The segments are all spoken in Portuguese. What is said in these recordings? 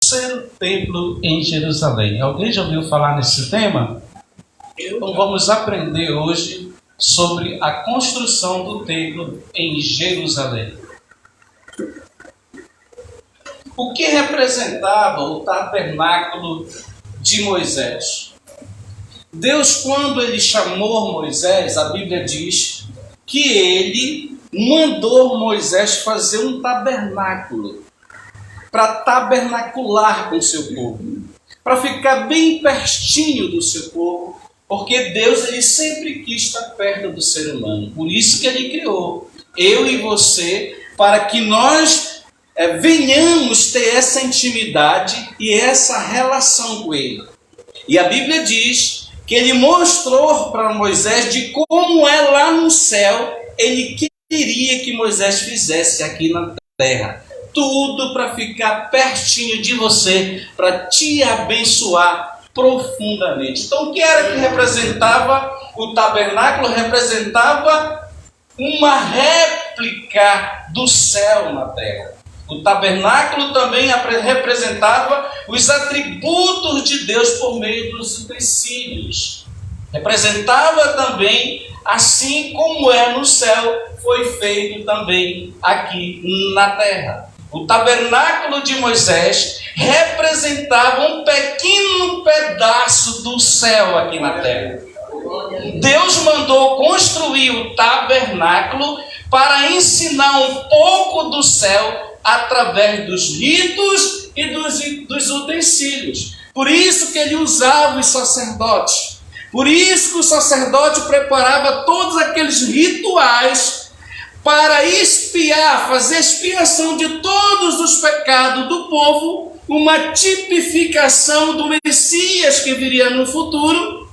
terceiro templo em Jerusalém. Alguém já ouviu falar nesse tema? Então vamos aprender hoje sobre a construção do templo em Jerusalém. O que representava o tabernáculo de Moisés? Deus, quando ele chamou Moisés, a Bíblia diz que ele mandou Moisés fazer um tabernáculo para tabernacular com o seu povo, para ficar bem pertinho do seu povo, porque Deus ele sempre quis estar perto do ser humano. Por isso que ele criou eu e você, para que nós venhamos ter essa intimidade e essa relação com ele. E a Bíblia diz que ele mostrou para Moisés de como é lá no céu. Ele queria que Moisés fizesse aqui na terra. Tudo para ficar pertinho de você, para te abençoar profundamente. Então, o que era que representava o tabernáculo? Representava uma réplica do céu na terra. O tabernáculo também representava os atributos de Deus por meio dos utensílios. Representava também, assim como é no céu, foi feito também aqui na terra. O tabernáculo de Moisés representava um pequeno pedaço do céu aqui na terra. Deus mandou construir o tabernáculo para ensinar um pouco do céu através dos ritos e dos utensílios. Por isso que ele usava os sacerdotes. Por isso que o sacerdote preparava todos aqueles rituais para expiar, fazer expiação de todos os pecados do povo, uma tipificação do Messias que viria no futuro,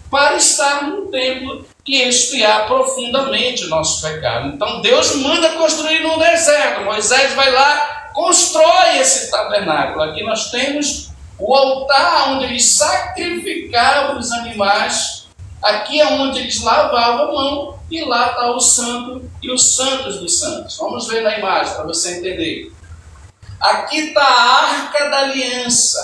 para estar no templo e expiar profundamente o nosso pecado. Então Deus manda construir no deserto. Moisés vai lá, constrói esse tabernáculo. Aqui nós temos o altar onde eles sacrificavam os animais. Aqui é onde eles lavavam a mão. E lá está o santo e os santos dos santos. Vamos ver na imagem para você entender. Aqui está a arca da aliança,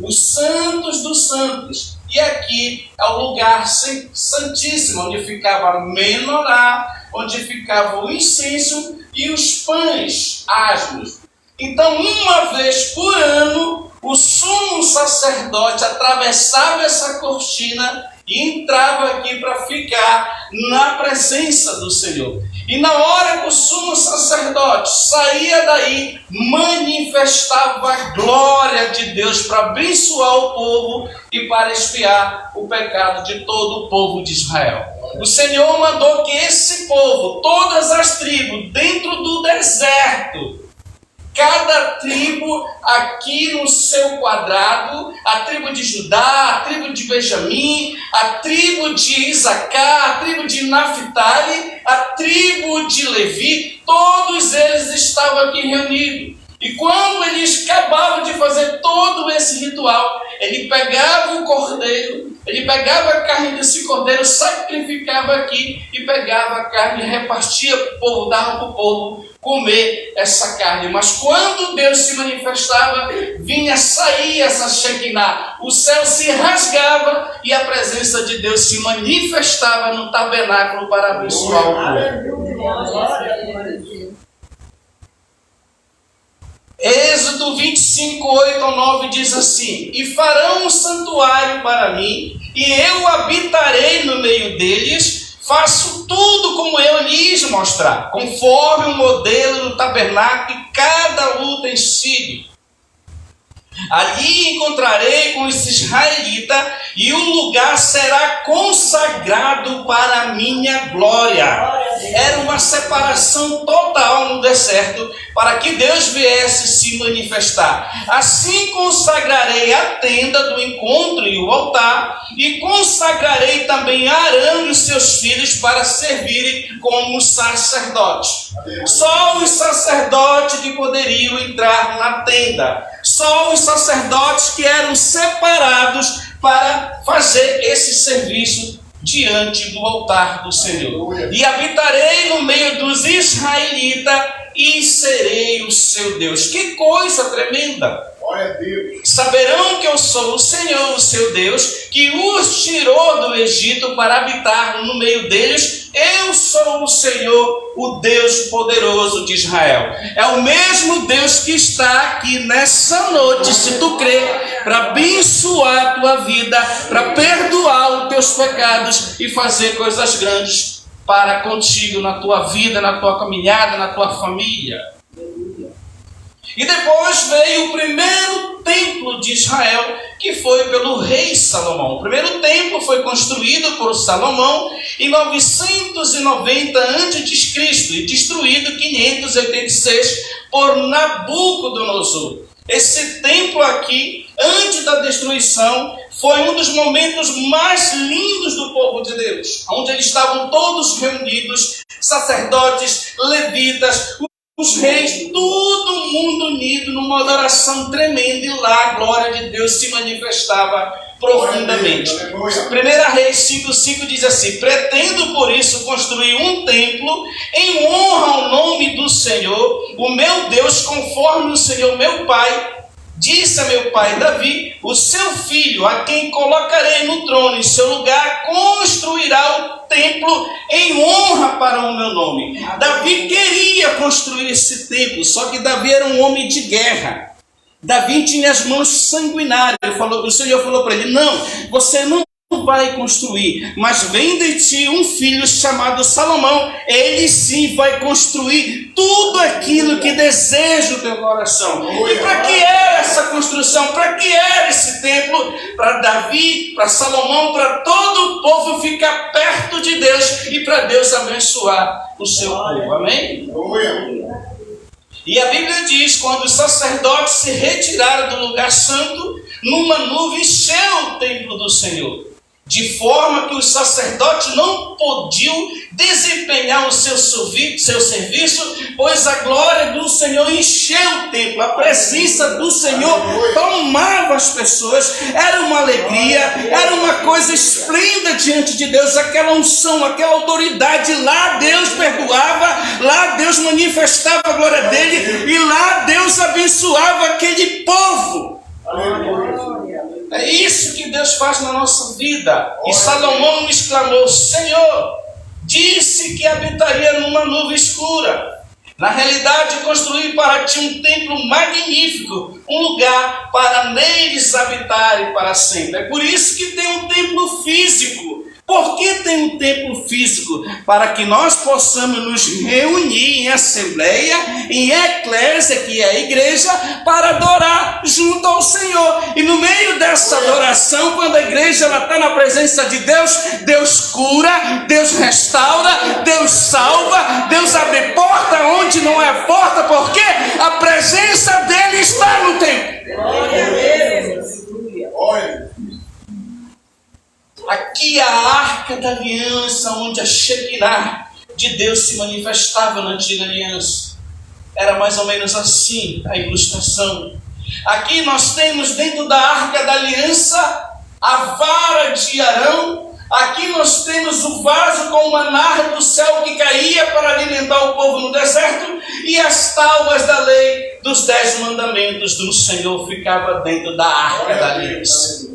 os santos dos santos. E aqui é o lugar santíssimo, onde ficava a menorá, onde ficava o incenso e os pães asmos. Então, uma vez por ano, o sumo sacerdote atravessava essa cortina e entrava aqui para ficar na presença do Senhor. E na hora que o sumo sacerdote saía daí, manifestava a glória de Deus para abençoar o povo e para expiar o pecado de todo o povo de Israel. O Senhor mandou que esse povo, todas as tribos, dentro do deserto, cada tribo aqui no seu quadrado, a tribo de Judá, a tribo de Benjamim, a tribo de Isacar, a tribo de Naphtali, a tribo de Levi, todos eles estavam aqui reunidos. E quando eles acabavam de fazer todo esse ritual, ele pegava o cordeiro, ele pegava a carne desse cordeiro, sacrificava aqui e pegava a carne e repartia para o povo, dava para o povo comer essa carne. Mas quando Deus se manifestava, saía essa Shekinah, o céu se rasgava e a presença de Deus se manifestava no tabernáculo para abençoar o povo. Êxodo 25, 8 ao 9 diz assim: E farão um santuário para mim, e eu habitarei no meio deles, faço tudo como eu lhes mostrar, conforme o modelo do tabernáculo e cada utensílio. Ali encontrarei com os israelitas, e o lugar será consagrado para a minha glória. Era uma separação total no deserto, para que Deus viesse se manifestar. Assim consagrarei a tenda do encontro e o altar, e consagrarei também Arão e os seus filhos para servirem como sacerdotes. Só os sacerdotes que poderiam entrar na tenda. Só os sacerdotes que eram separados para fazer esse serviço diante do altar do Senhor. E habitarei no meio dos israelitas, e serei o seu Deus. Que coisa tremenda! Glória a Deus. Saberão que eu sou o Senhor, o seu Deus, que os tirou do Egito para habitar no meio deles. Eu sou o Senhor, o Deus poderoso de Israel. É o mesmo Deus que está aqui nessa noite, se tu crer, para abençoar a tua vida, para perdoar os teus pecados e fazer coisas grandes para contigo, na tua vida, na tua caminhada, na tua família. E depois veio o primeiro templo de Israel, que foi pelo rei Salomão. O primeiro templo foi construído por Salomão em 990 a.C. e destruído em 586 por Nabucodonosor. Esse templo aqui, antes da destruição, foi um dos momentos mais lindos do povo de Deus, onde eles estavam todos reunidos, sacerdotes, levitas, os reis, todo mundo unido numa adoração tremenda, e lá a glória de Deus se manifestava profundamente. 1 Reis 5,5 diz assim: pretendo por isso construir um templo em honra ao nome do Senhor, o meu Deus, conforme o Senhor meu pai disse a meu pai Davi, o seu filho, a quem colocarei no trono em seu lugar, construirá o templo em honra para o meu nome. Davi queria construir esse templo, só que Davi era um homem de guerra. Davi tinha as mãos sanguinárias. O Senhor falou para ele: não, você não vai construir, mas vem de ti um filho chamado Salomão, ele sim vai construir tudo aquilo que deseja o teu coração. E para que era essa construção? Para que era esse templo? Para Davi, para Salomão, para todo o povo ficar perto de Deus e para Deus abençoar o seu povo. Amém? E a Bíblia diz: quando os sacerdotes se retiraram do lugar santo, numa nuvem encheu o templo do Senhor, de forma que os sacerdotes não podiam desempenhar o seu serviço, pois a glória do Senhor encheu o templo. A presença do Senhor tomava as pessoas. Era uma alegria, era uma coisa esplêndida diante de Deus, aquela unção, aquela autoridade. Lá Deus perdoava, lá Deus manifestava a glória dele, e lá Deus abençoava aquele povo. É isso que Deus faz na nossa vida. E Salomão exclamou: Senhor, disse que habitaria numa nuvem escura. Na realidade, construí para ti um templo magnífico, um lugar para neles habitarem para sempre. É por isso que tem um templo físico. Por que tem um templo físico? Para que nós possamos nos reunir em assembleia, em eclésia, que é a igreja, para adorar junto ao Senhor. E no meio dessa adoração, quando a igreja está na presença de Deus, Deus cura, Deus restaura, Deus salva, Deus abre porta onde não é porta, porque a presença dele está no templo. Glória a Deus. Olha. Aqui a arca da aliança, onde a Shekinah de Deus se manifestava na antiga aliança. Era mais ou menos assim a ilustração. Aqui nós temos dentro da arca da aliança a vara de Arão. Aqui nós temos o vaso com o maná do céu que caía para alimentar o povo no deserto, e as tábuas da lei dos 10 mandamentos do Senhor ficava dentro da arca da aliança.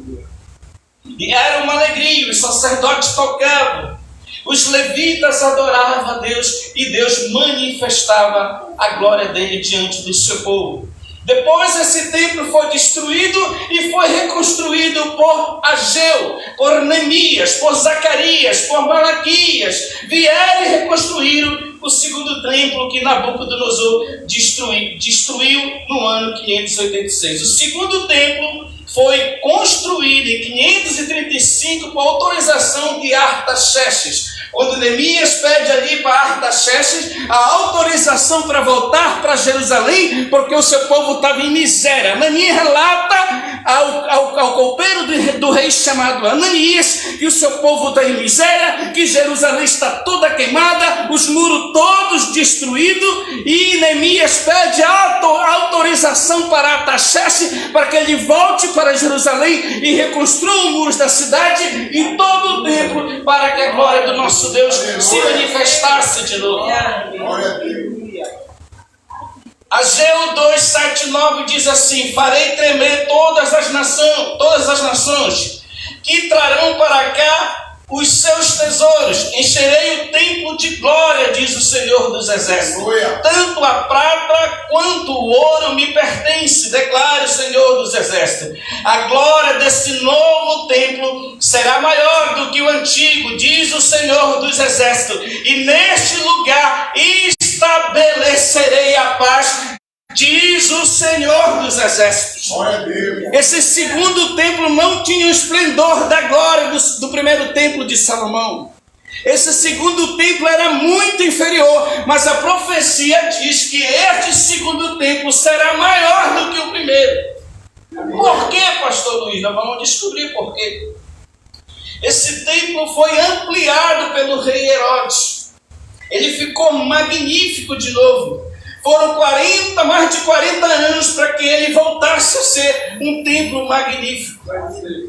E era uma alegria, os sacerdotes tocavam, os levitas adoravam a Deus, e Deus manifestava a glória dele diante do seu povo. Depois esse templo foi destruído e foi reconstruído por Ageu, por Neemias, por Zacarias, por Malaquias. Vieram e reconstruíram o segundo templo que Nabucodonosor destruiu no ano 586. O segundo templo foi construído em 535 com autorização de Artaxerxes. Quando Neemias pede ali para Artaxerxes a autorização para voltar para Jerusalém, porque o seu povo estava em miséria. Ananias relata ao copeiro do rei chamado Ananias que o seu povo está em miséria, que Jerusalém está toda queimada, os muros todos destruídos, e Neemias pede a autorização para Artaxerxes para que ele volte para Jerusalém e reconstrua os muros da cidade e todo o templo, para que a glória do nosso Deus se manifestasse de novo. Ageu 2, 7, 9 diz assim: farei tremer todas as nações que trarão para cá os seus tesouros, encherei o templo de glória, diz o Senhor dos Exércitos. Tanto a prata quanto o ouro me pertence, declara o Senhor dos Exércitos. A glória desse novo templo será maior do que o antigo, diz o Senhor dos Exércitos. E neste lugar estabelecerei a paz, diz o Senhor dos Exércitos. Esse segundo templo não tinha o esplendor da glória do primeiro templo de Salomão. Esse segundo templo era muito inferior, mas a profecia diz que este segundo templo será maior do que o primeiro. Por quê, pastor Luiz? Nós vamos descobrir por quê. Esse templo foi ampliado pelo rei Herodes. Ele ficou magnífico de novo. Foram mais de 40 anos para que ele voltasse a ser um templo magnífico.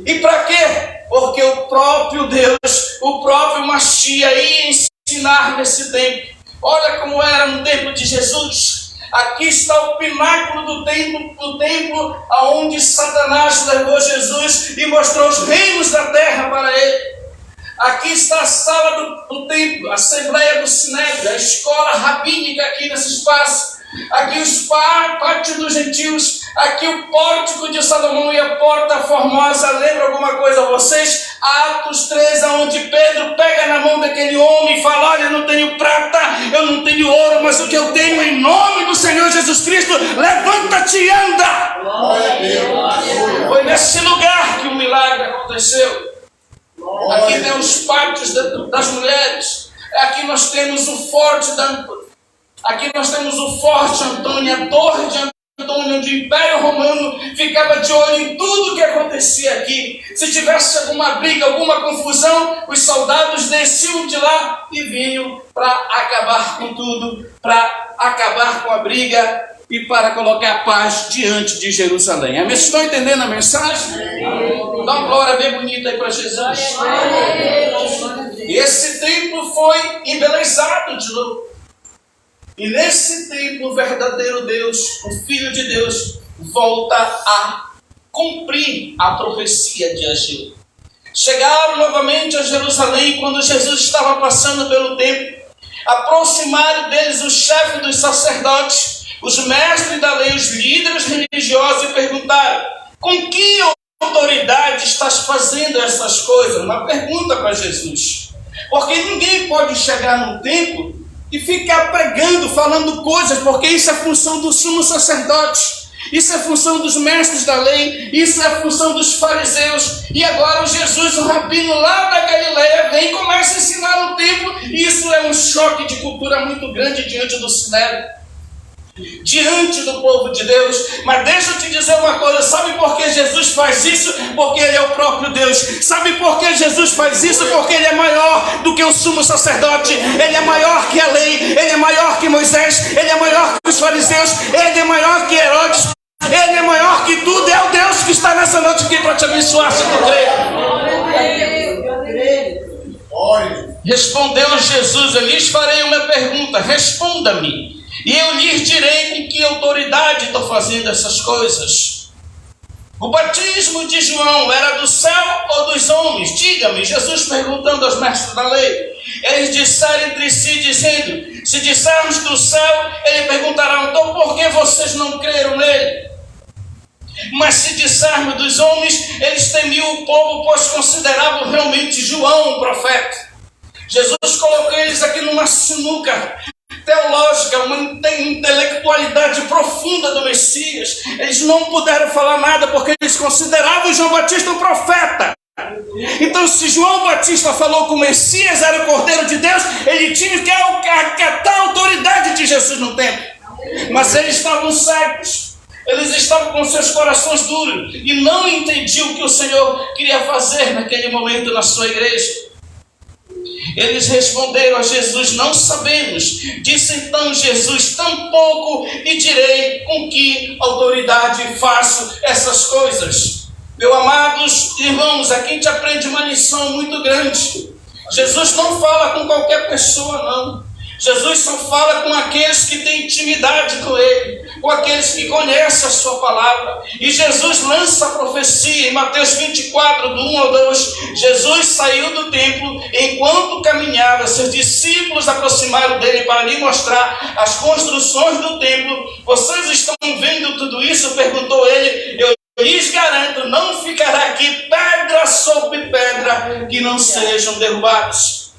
E para quê? Porque o próprio Deus, o próprio Machia ia ensinar nesse templo. Olha como era no templo de Jesus. Aqui está o pináculo do templo aonde Satanás levou Jesus e mostrou os reinos da terra para ele. Aqui está a sala do templo, a Assembleia do Sinédrio, a escola rabínica aqui nesse espaço. Aqui os pátios dos gentios, aqui o pórtico de Salomão e a porta formosa. Lembra alguma coisa a vocês? Atos 3, onde Pedro pega na mão daquele homem e fala: olha, eu não tenho prata, eu não tenho ouro, mas o que eu tenho, em nome do Senhor Jesus Cristo, levanta-te e anda. Foi nesse lugar que o milagre aconteceu. Aqui tem os pátios das mulheres. Aqui nós temos o forte Antônio, a torre de Antônio, onde o Império Romano ficava de olho em tudo que acontecia aqui. Se tivesse alguma briga, alguma confusão, os soldados desciam de lá e vinham para acabar com tudo, para acabar com a briga e para colocar paz diante de Jerusalém. Vocês estão entendendo a mensagem? Dá uma glória bem bonita aí para Jesus. E esse templo foi embelezado de novo. E nesse templo o verdadeiro Deus, o Filho de Deus, volta a cumprir a profecia de Ageu. Chegaram novamente a Jerusalém quando Jesus estava passando pelo templo. Aproximaram deles os chefes dos sacerdotes, os mestres da lei, os líderes religiosos, e perguntaram: com que autoridade estás fazendo essas coisas? Uma pergunta para Jesus. Porque ninguém pode chegar no templo e ficar pregando, falando coisas, porque isso é função do sumo sacerdote, isso é função dos mestres da lei, isso é função dos fariseus. E agora o Jesus, o rabino lá da Galileia, vem e começa a ensinar no templo, e isso é um choque de cultura muito grande diante do Sinédrio, diante do povo de Deus. Mas deixa eu te dizer uma coisa: sabe por que Jesus faz isso? Porque Ele é o próprio Deus. Sabe por que Jesus faz isso? Porque Ele é maior do que o sumo sacerdote, Ele é maior que a lei, Ele é maior que Moisés, Ele é maior que os fariseus, Ele é maior que Herodes, Ele é maior que tudo. É o Deus que está nessa noite aqui para te abençoar, se tu crê. Respondeu Jesus: eu lhes farei uma pergunta, responda-me, e eu lhes direi com que autoridade estou fazendo essas coisas. O batismo de João era do céu ou dos homens? Diga-me. Jesus perguntando aos mestres da lei. Eles disseram entre si, dizendo: se dissermos do céu, ele perguntará: então por que vocês não creram nele? Mas se dissermos dos homens, eles temiam o povo, pois consideravam realmente João um profeta. Jesus colocou eles aqui numa sinuca teológica, uma intelectualidade profunda do Messias. Eles não puderam falar nada porque eles consideravam João Batista um profeta. Então, se João Batista falou que o Messias era o Cordeiro de Deus, ele tinha que acatar a autoridade de Jesus no templo. Mas eles estavam cegos, eles estavam com seus corações duros e não entendiam o que o Senhor queria fazer naquele momento na sua igreja. Eles responderam a Jesus: não sabemos. Disse então Jesus: tampouco e direi com que autoridade faço essas coisas. Meus amados irmãos, aqui a gente aprende uma lição muito grande. Jesus não fala com qualquer pessoa, não. Jesus só fala com aqueles que têm intimidade com Ele. com aqueles que conhecem a sua palavra. E Jesus lança a profecia em Mateus 24, do 1 ao 2. Jesus saiu do templo, enquanto caminhava, seus discípulos aproximaram dele para lhe mostrar as construções do templo. Vocês estão vendo tudo isso? Perguntou ele. Eu lhes garanto, não ficará aqui pedra sobre pedra que não sejam derrubadas.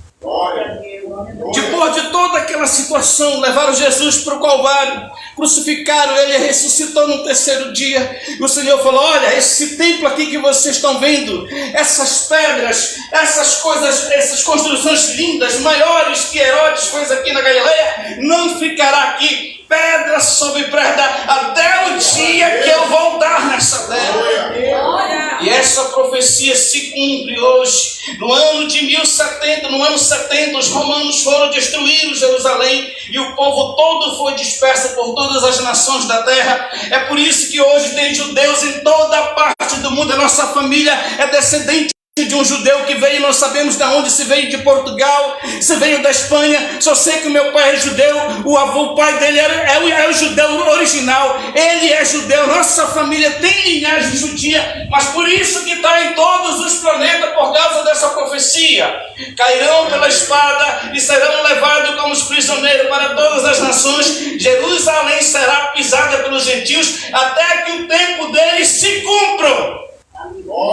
Depois de toda aquela situação, levaram Jesus para o Calvário, crucificaram ele, ressuscitou no terceiro dia. E o Senhor falou: olha, esse templo aqui que vocês estão vendo, essas pedras, essas coisas, essas construções lindas, maiores que Herodes fez aqui na Galileia, não ficará aqui pedra sobre pedra até o dia que eu voltar nessa terra. E essa profecia se cumpre hoje. No ano de 1070, no ano 70, os romanos foram destruir Jerusalém e o povo todo foi disperso por todas as nações da terra. É por isso que hoje tem judeus em toda parte do mundo. A nossa família é descendente de um judeu que veio, nós sabemos de onde se veio, de Portugal, se veio da Espanha. Só sei que o meu pai é judeu, o pai dele é o judeu original, ele é judeu, nossa família tem linhagem judia, mas por isso que está em todos os planetas, por causa dessa profecia. Cairão pela espada e serão levados como os prisioneiros para todas as nações. Jerusalém será pisada pelos gentios até que o tempo deles se cumpra.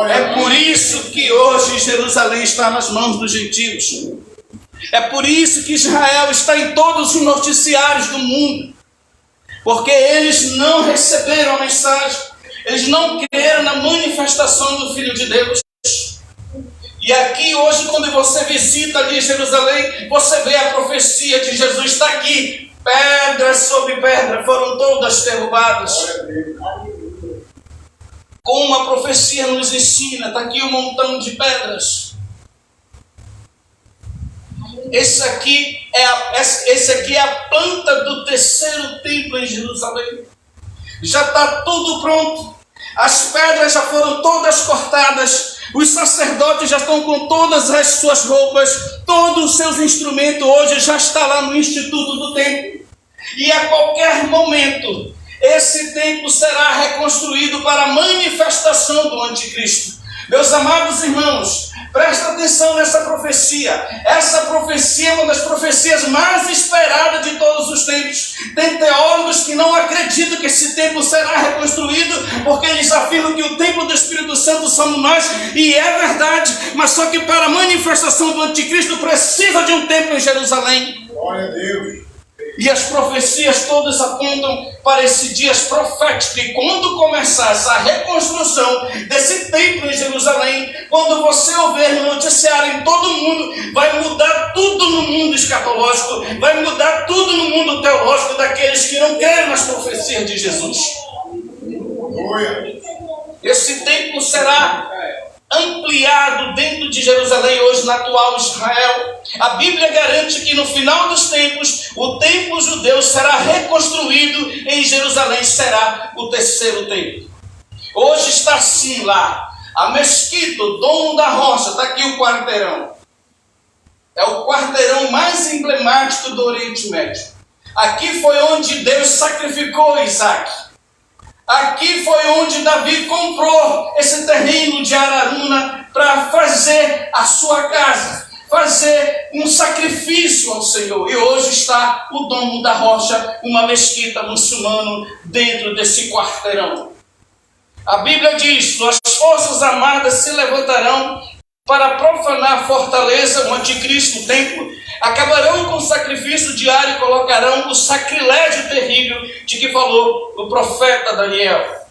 É por isso que hoje Jerusalém está nas mãos dos gentios. É por isso que Israel está em todos os noticiários do mundo. Porque eles não receberam a mensagem. Eles não creram na manifestação do Filho de Deus. E aqui hoje, quando você visita ali Jerusalém, você vê a profecia de Jesus. Está aqui. Pedra sobre pedra foram todas derrubadas. Como a profecia nos ensina, está aqui um montão de pedras. Esse aqui é a planta do terceiro templo em Jerusalém. Já está tudo pronto. As pedras já foram todas cortadas. Os sacerdotes já estão com todas as suas roupas. Todos os seus instrumentos hoje já está lá no Instituto do Templo. E a qualquer momento esse templo será reconstruído para a manifestação do anticristo. Meus amados irmãos, presta atenção nessa profecia. Essa profecia é uma das profecias mais esperadas de todos os tempos. Tem teólogos que não acreditam que esse templo será reconstruído, porque eles afirmam que o templo do Espírito Santo somos nós, e é verdade, mas só que para a manifestação do anticristo precisa de um templo em Jerusalém. Glória a Deus. E as profecias todas apontam para esse dia profético. E quando começar essa reconstrução desse templo em Jerusalém, quando você ouvir no noticiário em todo mundo, vai mudar tudo no mundo escatológico, vai mudar tudo no mundo teológico daqueles que não creem nas profecias de Jesus. Esse templo será ampliado dentro de Jerusalém, hoje na atual Israel. A Bíblia garante que no final dos tempos, o templo judeu será reconstruído em Jerusalém, será o terceiro templo. Hoje está assim lá, a mesquita, o domo da rocha, está aqui o quarteirão. É o quarteirão mais emblemático do Oriente Médio. Aqui foi onde Deus sacrificou Isaac. Aqui foi onde Davi comprou esse terreno de Araruna para fazer a sua casa, fazer um sacrifício ao Senhor. E hoje está o domo da rocha, uma mesquita muçulmana dentro desse quarteirão. A Bíblia diz: as forças armadas se levantarão para profanar a fortaleza, o anticristo, o templo, acabarão com o sacrifício diário e colocarão o sacrilégio terrível de que falou o profeta Daniel.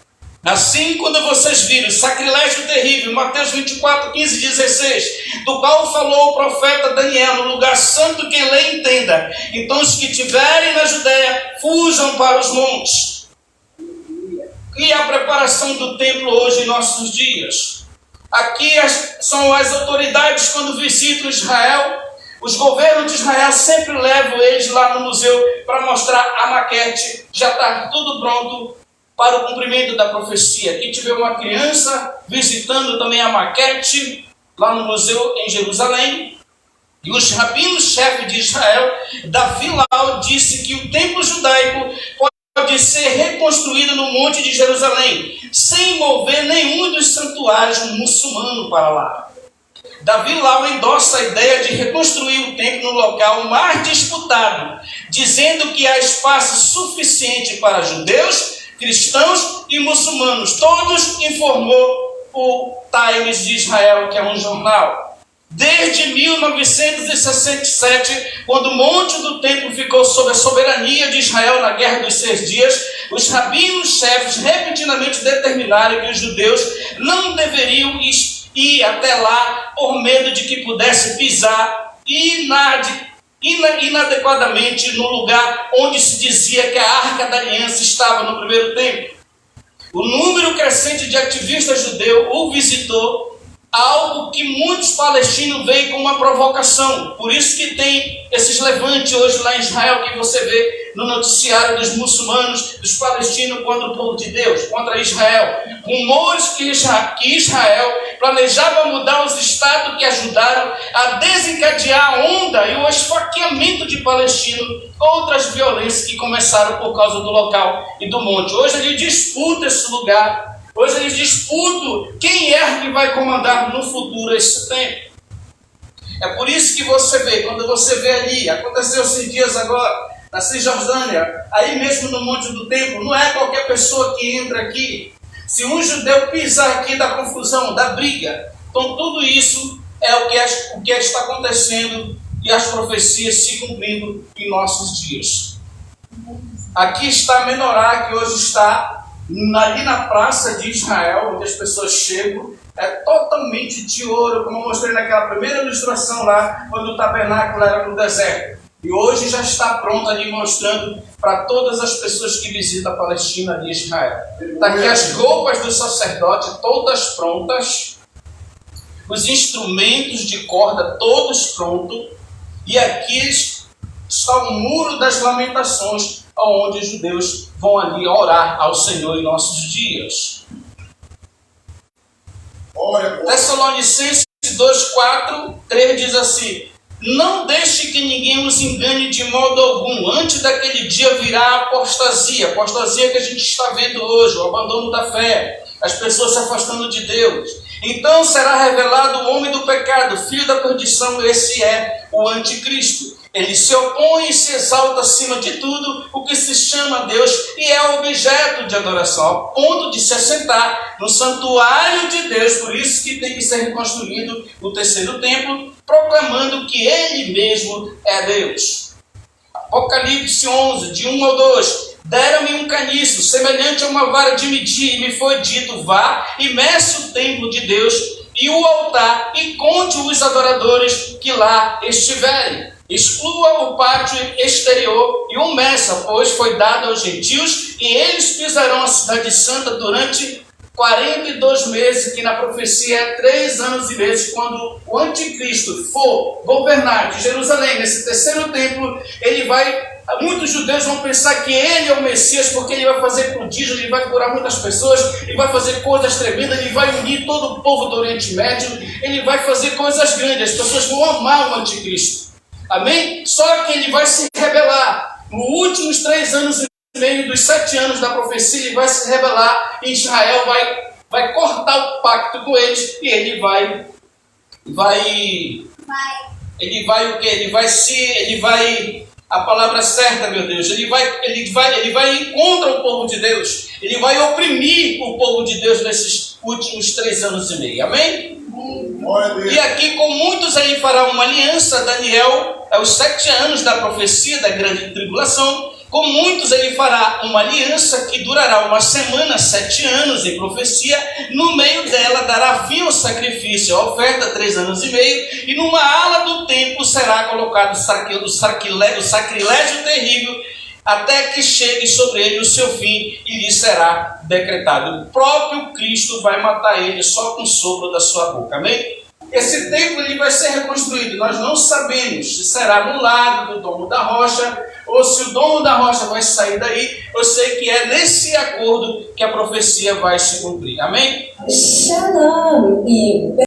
Assim, quando vocês virem o sacrilégio terrível, Mateus 24, 15, 16, do qual falou o profeta Daniel, no lugar santo, quem lê entenda. Então os que estiverem na Judéia, fujam para os montes. E a preparação do templo hoje em nossos dias. Aqui são as autoridades quando visitam Israel. Os governos de Israel sempre levam eles lá no museu para mostrar a maquete. Já está tudo pronto para o cumprimento da profecia. Aqui tive uma criança visitando também a maquete lá no museu em Jerusalém. E os rabinos-chefe de Israel, Davi Lau, disse que o templo judaico pode pode ser reconstruído no Monte de Jerusalém, sem mover nenhum dos santuários muçulmanos para lá. Davi Lau endossa a ideia de reconstruir o templo no local mais disputado, dizendo que há espaço suficiente para judeus, cristãos e muçulmanos. Todos, informou o Times de Israel, que é um jornal. Desde 1967, quando o monte do templo ficou sob a soberania de Israel na Guerra dos 6 Dias, os rabinos-chefes repentinamente determinaram que os judeus não deveriam ir até lá por medo de que pudesse pisar inadequadamente no lugar onde se dizia que a Arca da Aliança estava no primeiro templo. O número crescente de ativistas judeus o visitou, algo que muitos palestinos veem como uma provocação. Por isso que tem esses levantes hoje lá em Israel, que você vê no noticiário dos muçulmanos, dos palestinos contra o povo de Deus, contra Israel. Rumores que Israel planejava mudar os estados que ajudaram a desencadear a onda e o esfaqueamento de palestinos, outras violências que começaram por causa do local e do monte. Hoje ele disputa esse lugar. Hoje eles disputam quem é que vai comandar no futuro esse tempo. É por isso que você vê, quando você vê ali, aconteceu esses dias agora, na Cisjordânia, aí mesmo no Monte do Templo, não é qualquer pessoa que entra aqui. Se um judeu pisar aqui, da confusão, da briga. Então tudo isso é o que está acontecendo e as profecias se cumprindo em nossos dias. Aqui está a Menorá, que hoje está ali na praça de Israel, onde as pessoas chegam, é totalmente de ouro, como eu mostrei naquela primeira ilustração lá, quando o tabernáculo era no deserto. E hoje já está pronto ali, mostrando para todas as pessoas que visitam a Palestina ali em Israel. Está aqui as roupas do sacerdote, todas prontas, os instrumentos de corda, todos prontos, e aqui está o Muro das Lamentações, onde os judeus vão ali orar ao Senhor em nossos dias. Tessalonicenses 2:4-3 diz assim: não deixe que ninguém os engane de modo algum. Antes daquele dia virá a apostasia. Apostasia que a gente está vendo hoje, o abandono da fé, as pessoas se afastando de Deus. Então será revelado o homem do pecado, filho da perdição. Esse é o anticristo. Ele se opõe e se exalta acima de tudo o que se chama Deus e é objeto de adoração, ao ponto de se assentar no santuário de Deus. Por isso que tem que ser reconstruído o terceiro templo, proclamando que Ele mesmo é Deus. Apocalipse 11, de 1 ao 2. Deram-me um caniço, semelhante a uma vara de medir, e me foi dito: vá e meça o templo de Deus e o altar, e conte os adoradores que lá estiverem. Exclua o pátio exterior e o meça, pois foi dado aos gentios, e eles pisarão a cidade santa durante 42 meses, que na profecia é 3 anos e meses. Quando o anticristo for governar de Jerusalém, nesse terceiro templo, muitos judeus vão pensar que ele é o Messias, porque ele vai fazer prodígio, ele vai curar muitas pessoas, ele vai fazer coisas tremendas, ele vai unir todo o povo do Oriente Médio, ele vai fazer coisas grandes, as pessoas vão amar o anticristo. Amém? Só que ele vai se rebelar. Nos últimos 3 anos e meio dos 7 anos da profecia, ele vai se rebelar. E Israel vai cortar o pacto com eles. E ele vai o quê? Ele vai, a palavra certa, meu Deus, ele vai contra o povo de Deus. Ele vai oprimir o povo de Deus nesses últimos 3 anos e meio. Amém? E aqui com muitos ele fará uma aliança. Daniel é os 7 anos da profecia da grande tribulação. Com muitos ele fará uma aliança que durará 1 semana, 7 anos em profecia. No meio dela dará fim ao sacrifício, a oferta 3 anos e meio. E numa ala do templo será colocado o sacrilégio terrível, até que chegue sobre ele o seu fim e lhe será decretado. O próprio Cristo vai matar ele só com o sopro da sua boca. Amém? Esse templo ele vai ser reconstruído. Nós não sabemos se será no lado do Domo da Rocha ou se o Domo da Rocha vai sair daí. Eu sei que é nesse acordo que a profecia vai se cumprir. Amém? Shalom.